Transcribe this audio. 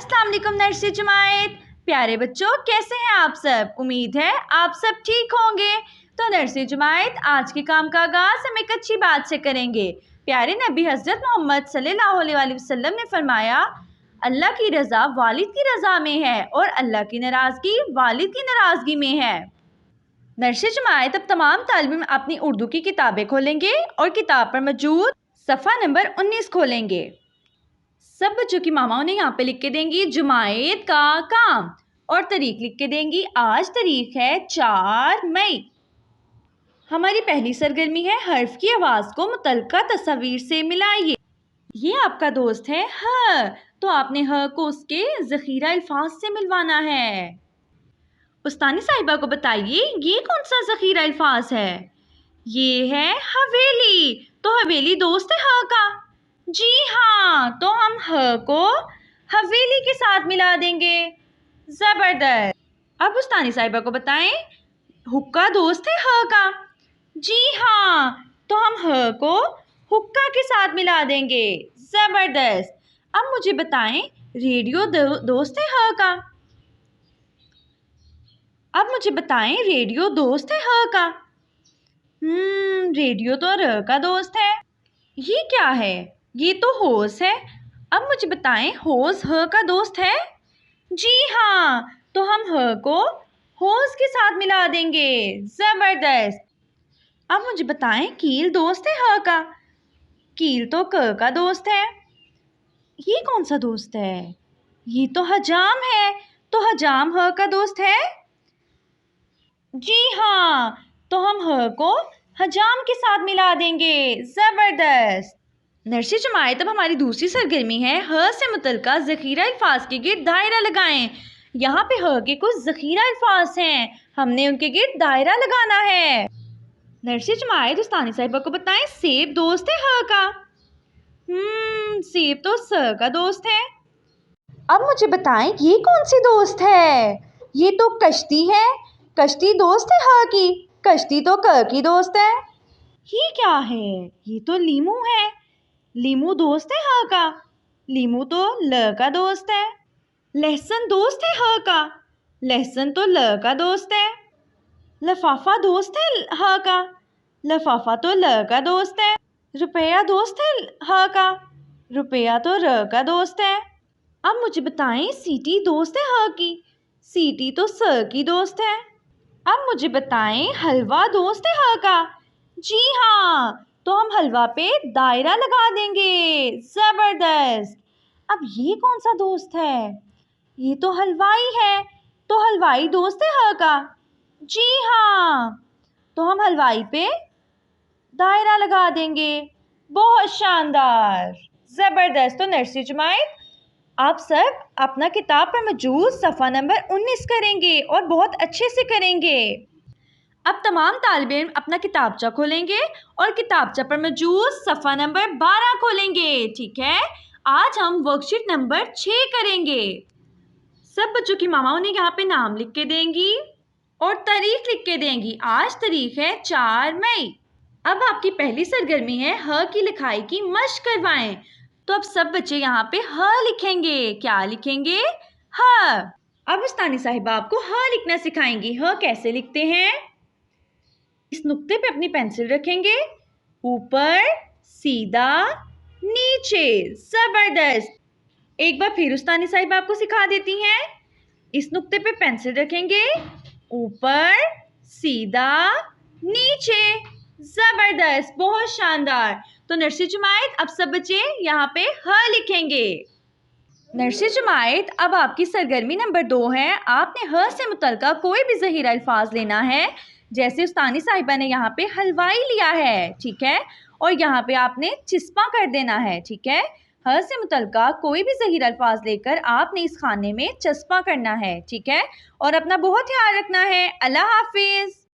अस्सलाम वालेकुम नर्सरी जमात। प्यारे बच्चों, कैसे हैं आप सब? उम्मीद है आप सब ठीक होंगे। तो नर्सरी जमात, आज के काम का आगाज हम एक अच्छी बात से करेंगे। प्यारे नबी हज़रत मोहम्मद सल्लल्लाहु अलैहि वसल्लम ने फरमाया, अल्लाह की रज़ा वालिद की रज़ा में है और अल्लाह की नाराज़गी वालिद की नाराज़गी में है। नर्सरी जमात, अब तमाम तालिब इल्म अपनी उर्दू की किताबें खोलेंगे और किताब पर मौजूद सफ़ा नंबर 19 खोलेंगे। सब बच्चों की मामाओं ने यहाँ पे लिख के देंगी जुमायत का काम और तारीख लिख के देंगी। आज तारीख है 4 मई। हमारी पहली सरगर्मी है हर्फ की आवाज़ को मुतल्लिका तस्वीर से मिलाइए। ये आपका दोस्त है ह, तो आपने ह को उसके ज़ख़ीरा अल्फाज से मिलवाना है। उस्तानी साहिबा को बताइए ये कौन सा ज़ख़ीरा अल्फाज है? ये है हवेली, तो हवेली दोस्त है ह का। जी हाँ, तो हम ह को हवेली के साथ मिला देंगे। ज़बरदस्त। अब उस्तानी साहिबा को बताएं हुक्का दोस्त है ह का। जी हाँ, तो हम ह को हुक्का के साथ मिला देंगे। ज़बरदस्त। अब मुझे बताएं रेडियो दोस्त है ह का। अब मुझे बताएं रेडियो दोस्त है ह का। रेडियो तो र का दोस्त है। ये क्या है? ये तो होश है। अब मुझे बताएं होश ह का दोस्त है? जी हाँ, तो हम ह को होश के साथ मिला देंगे। ज़बरदस्त। अब मुझे बताएं कील दोस्त है ह का। कील तो क का दोस्त है। ये कौन सा दोस्त है? ये तो हजाम है, तो हजाम ह का दोस्त है? जी हाँ, तो हम ह को हजाम के साथ मिला देंगे। ज़बरदस्त। नर्सरी जमात, अब हमारी दूसरी सरगर्मी है ह से मुतल्लिका ज़ख़ीरा अल्फाज के गिर्द दायरा लगाएं। यहाँ पे ह के कुछ ज़ख़ीरा अल्फाज हैं, हमने उनके गिर्द दायरा लगाना है। नर्सरी जमात, उस्तानी साहिबा को बताएं सेब दोस्त है ह का। सेब तो स का दोस्त है। अब मुझे बताएं ये कौन सी दोस्त है? ये तो कश्ती है, कश्ती दोस्त है ह की। कश्ती तो क की दोस्त है। ये क्या है? ये तो लीमू है, लीमू दोस्त है ह का। लीमू तो ल का दोस्त है। लहसुन दोस्त है ह का। लहसुन तो ल का दोस्त है। लफाफा दोस्त है ह का। लफाफा तो ल का दोस्त है। रुपया दोस्त है ह का। रुपया तो र का दोस्त है। अब मुझे बताएं सीटी दोस्त है ह की। सीटी तो स की दोस्त है। अब मुझे बताएं हलवा दोस्त है ह का। जी हाँ, तो हम हलवा पे दायरा लगा देंगे। ज़बरदस्त। अब ये कौन सा दोस्त है? ये तो हलवाई है, तो हलवाई दोस्त है ह का। जी हाँ, तो हम हलवाई पे दायरा लगा देंगे। बहुत शानदार, ज़बरदस्त। तो नर्सरी जमात, आप सब अपना किताब पर मौजूद सफ़ा नंबर 19 करेंगे और बहुत अच्छे से करेंगे। अब तमाम तालिब इल्म अपना किताबचा खोलेंगे और किताबचा पर मौजूद सफ़ा नंबर 12 खोलेंगे। ठीक है, आज हम वर्कशीट नंबर 6 करेंगे। सब बच्चों की मामाओं ने यहाँ पे नाम लिख के देंगी और तारीख लिख के देंगी। आज तारीख है 4 मई। अब आपकी पहली सरगर्मी है ह की लिखाई की मश्क करवाएं। तो अब सब बच्चे यहाँ पे ह लिखेंगे। क्या लिखेंगे? ह। अब उस्तानी साहिबा आपको ह लिखना सिखाएंगी। ह कैसे लिखते हैं? इस नुक्ते पे अपनी पेंसिल रखेंगे, ऊपर, सीधा, नीचे। ज़बरदस्त। एक बार फिर उस्तानी साहिबा आपको सिखा देती हैं। इस नुक्ते पे पेंसिल रखेंगे, ऊपर, सीधा, नीचे। ज़बरदस्त, बहुत शानदार। तो नर्सरी जमात, अब सब बच्चे यहाँ पे ह लिखेंगे। नर्सरी जमात, अब आपकी सरगर्मी नंबर 2 है। आपने ह से मुतल्लिका कोई भी ज़ख़ीरा अल्फाज लेना है। जैसे उस्तानी साहिबा ने यहाँ पे हलवाई लिया है, ठीक है, और यहाँ पे आपने चिस्पा कर देना है। ठीक है, ह से मुतल्लिका कोई भी ज़ख़ीरा अल्फाज लेकर आपने इस खाने में चस्पा करना है। ठीक है, और अपना बहुत ख्याल रखना है। अल्लाह हाफिज़।